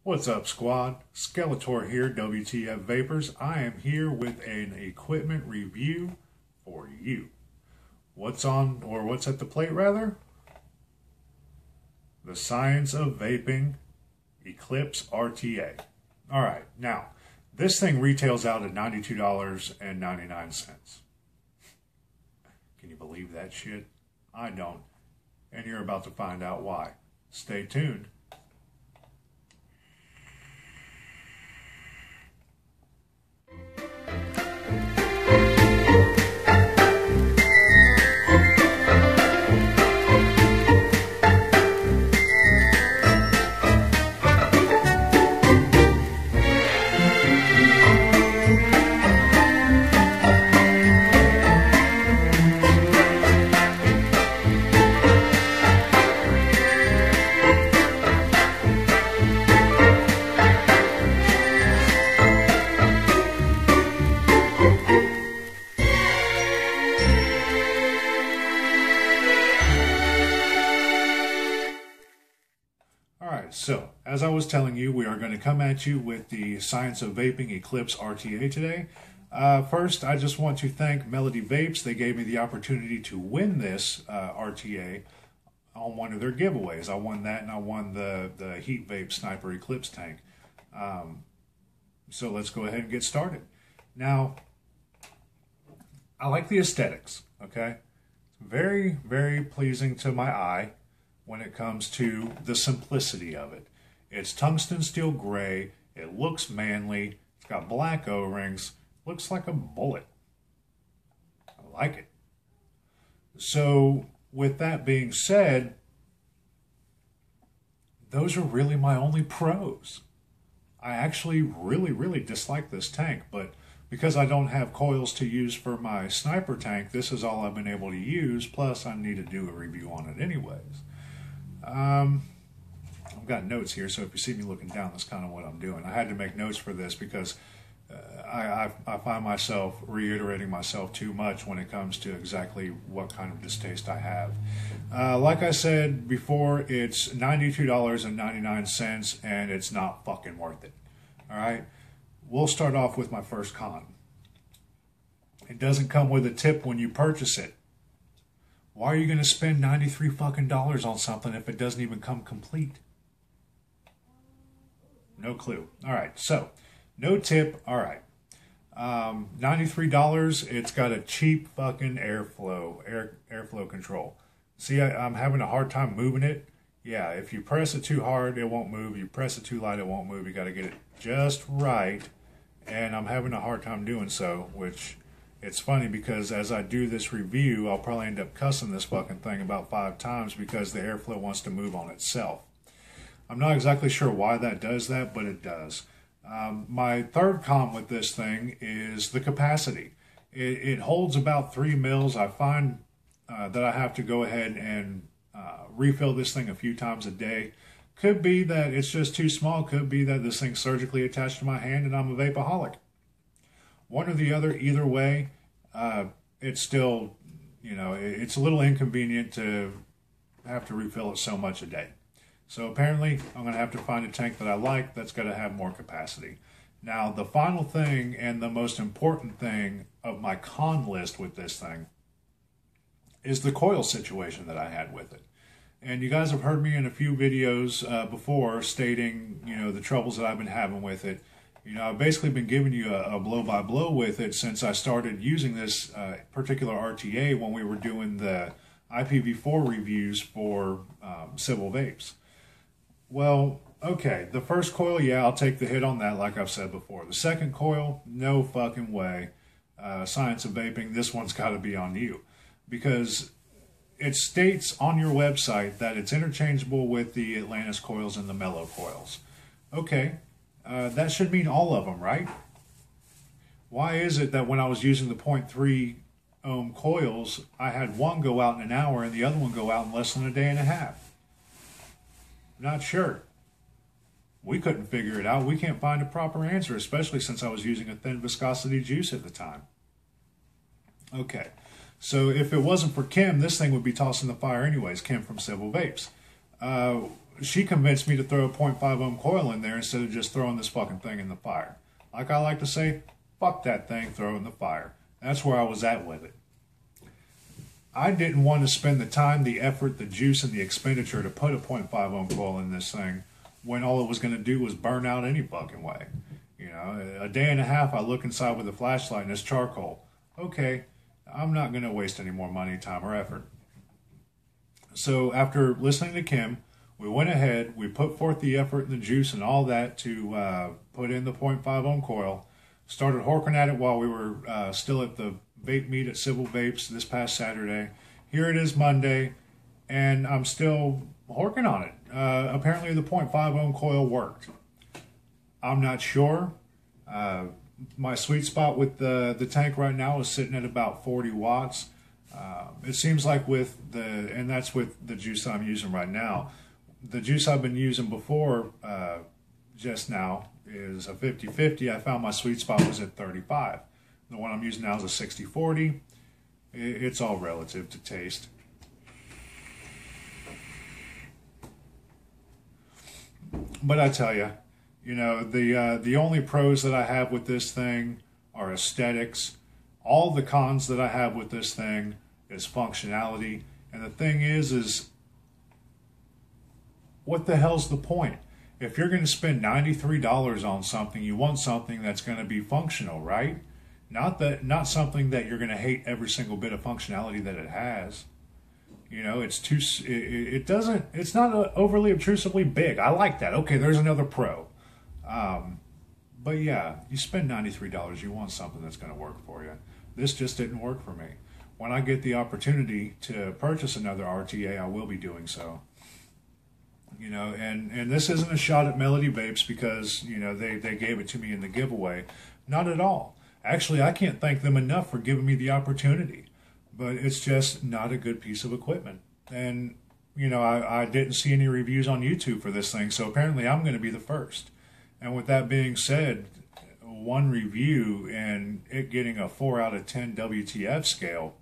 What's up, squad? Skeletor here, WTF Vapors. I am here with an equipment review for you. What's at the plate, rather? The Science of Vaping Eclipse RTA. Alright, now, this thing retails out at $92.99. Can you believe that shit? I don't. And you're about to find out why. Stay tuned. Alright, so as I was telling you, we are going to come at you with the Science of Vaping Eclipse RTA today. First, I just want to thank Melody Vapes. They gave me the opportunity to win this RTA on one of their giveaways. I won that, and I won the Heat Vape Sniper Eclipse tank. So let's go ahead and get started. Now, I like the aesthetics, okay? Very, very pleasing to my eye when it comes to the simplicity of it. It's tungsten steel gray, it looks manly, it's got black O-rings, looks like a bullet. I like it. So with that being said, those are really my only pros. I actually really dislike this tank, but because I don't have coils to use for my sniper tank, this is all I've been able to use, plus I need to do a review on it anyways. I've got notes here, so if you see me looking down, that's kind of what I'm doing. I had to make notes for this because I find myself reiterating myself too much when it comes to exactly what kind of distaste I have. Like I said before, it's $92.99, and it's not fucking worth it. All right? We'll start off with my first con. It doesn't come with a tip when you purchase it. Why are you going to spend $93 fucking on something if it doesn't even come complete? No clue. All right, so no tip. All right, $93. It's got a cheap fucking airflow control. See, I'm having a hard time moving it. Yeah, if you press it too hard, it won't move. You press it too light, it won't move. You got to get it just right, and I'm having a hard time doing so, which. It's funny because as I do this review, I'll probably end up cussing this fucking thing about 5 times because the airflow wants to move on itself. I'm not exactly sure why that does that, but it does. My third con with this thing is the capacity. It holds about 3 mils. I find that I have to go ahead and refill this thing a few times a day. Could be that it's just too small. Could be that this thing's surgically attached to my hand and I'm a vapeaholic. One or the other, either way, it's still, it's a little inconvenient to have to refill it so much a day. So apparently, I'm going to have to find a tank that I like that's going to have more capacity. Now, the final thing and the most important thing of my con list with this thing is the coil situation that I had with it. And you guys have heard me in a few videos before stating, the troubles that I've been having with it. I've basically been giving you a blow-by-blow with it since I started using this particular RTA when we were doing the IPv4 reviews for Civil Vapes. Well, okay, the first coil, yeah, I'll take the hit on that like I've said before. The second coil, no fucking way. Science of Vaping, this one's got to be on you. Because it states on your website that it's interchangeable with the Atlantis coils and the Mellow coils. Okay. That should mean all of them, right? Why is it that when I was using the 0.3 ohm coils, I had one go out in an hour and the other one go out in less than a day and a half? Not sure. We couldn't figure it out. We can't find a proper answer, especially since I was using a thin viscosity juice at the time. Okay, so if it wasn't for Kim, this thing would be tossed in the fire anyways, Kim from Civil Vapes. She convinced me to throw a .5 ohm coil in there instead of just throwing this fucking thing in the fire. Like I like to say, fuck that thing, throw it in the fire. That's where I was at with it. I didn't want to spend the time, the effort, the juice, and the expenditure to put a .5 ohm coil in this thing when all it was going to do was burn out any fucking way. You know, a day and a half I look inside with a flashlight and it's charcoal. Okay, I'm not going to waste any more money, time, or effort. So after listening to Kim, we went ahead, we put forth the effort and the juice and all that to put in the .5 ohm coil, started horking at it while we were still at the vape meet at Civil Vapes this past Saturday. Here it is Monday, and I'm still horking on it. Apparently the .5 ohm coil worked. I'm not sure. My sweet spot with the tank right now is sitting at about 40 watts. It seems like and that's with the juice I'm using right now. The juice I've been using before, just now, is a 50-50. I found my sweet spot was at 35. The one I'm using now is a 60-40. It's all relative to taste. But I tell you, you know, the only pros that I have with this thing are aesthetics. All the cons that I have with this thing is functionality. And the thing is what the hell's the point? If you're going to spend $93 on something, you want something that's going to be functional, right? Not something that you're going to hate every single bit of functionality that it has. You know, it's not overly obtrusively big. I like that. Okay, there's another pro. But yeah, you spend $93, you want something that's going to work for you. This just didn't work for me. When I get the opportunity to purchase another RTA, I will be doing so. You know, and this isn't a shot at Melody Vapes because, you know, they gave it to me in the giveaway. Not at all. Actually, I can't thank them enough for giving me the opportunity. But it's just not a good piece of equipment. And, you know, I didn't see any reviews on YouTube for this thing, so apparently I'm going to be the first. And with that being said, one review and it getting a 4 out of 10 WTF scale,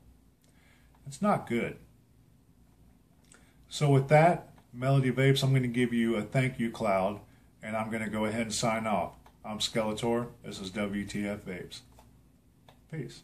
it's not good. So with that, Melody Vapes, I'm going to give you a thank you cloud, and I'm going to go ahead and sign off. I'm Skeletor. This is WTF Vapes. Peace.